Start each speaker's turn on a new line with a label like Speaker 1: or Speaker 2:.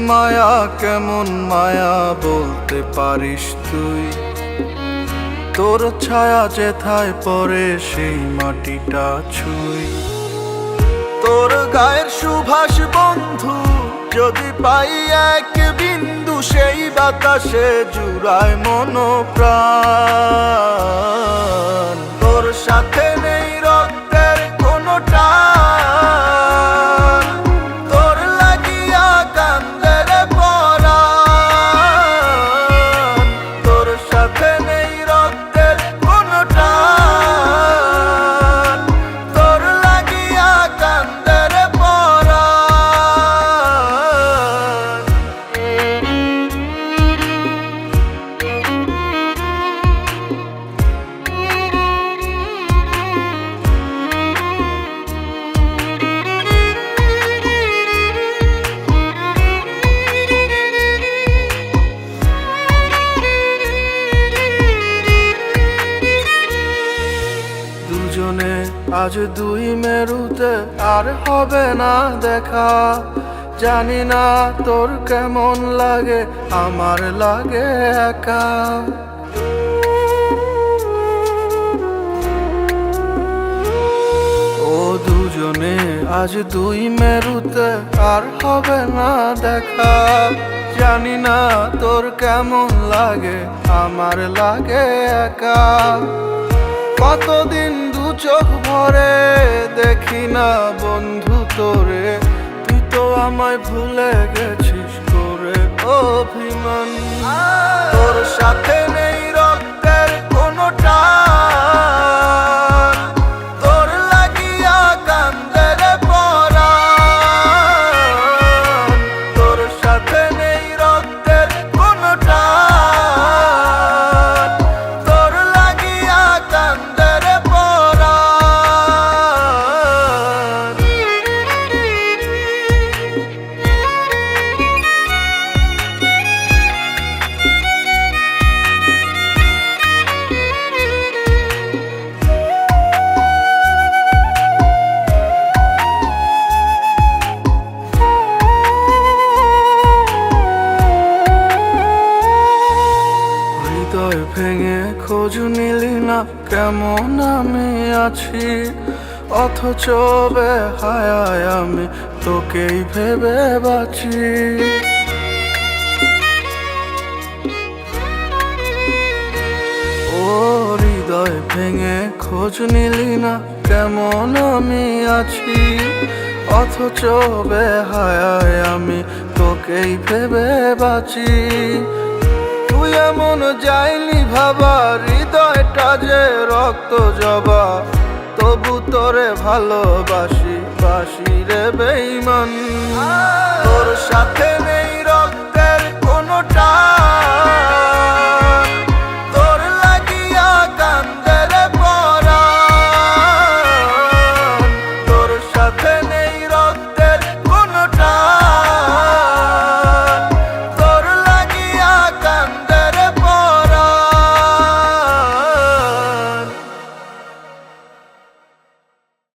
Speaker 1: মায়া কেমন মায়া বলতে পারিস তুই? তোর ছায়া যেথায় পড়ে সেই মাটিটা ছুঁই। তোর গায়ের সুভাষ বন্ধু যদি পাই এক বিন্দু, সেই বাতাসে জুড়ায় মন প্রাণ। তোর সাথে নেই রক্তের কোনো টান, তোর লাগিয়া কান্দে রে পরাণ। তোর সাথে নেই রক্তের কোনো টান, তোর লাগিয়া কান্দে রে পরাণ। দুজনে আজ দুই মেরুতে আর হবে না দেখা। জানি না তোর কেমন লাগে, আমার লাগে একা। ও দুজনে আজ দুই মেরুতে আর হবে না দেখা। জানি না তোর কেমন লাগে, আমার লাগে একা। কতদিন দু চোখ ভরে দেখি না বন্ধু তোরে, তুই তো আমায় ভুলে গেছিস করে অভিমান। তোর সাথে নেই রক্তের কোনো টান, তোর লাগিয়া কান্দে রে পরাণ। তোর সাথে নেই রক্তের কোনো টান, তোর লাগিয়া কান্দে রে পরাণ। হৃদয় ভেঙে খোঁজ নিলি না কেমন আমি আছি, অথচ বেহায়ায় আমি তোকেই ভেবে বাঁচি। ও হৃদয় ভেঙে খোঁজ নিলি না কেমন আমি আছি, অথচ বেহায়ায় আমি তোকেই ভেবে বাঁচি। তুই এমন যাইনি ভাবা, হৃদয়টা যে রক্ত জবা, তবু তোরে ভালোবাসি বাসি রে বেঈমান। তোর সাথে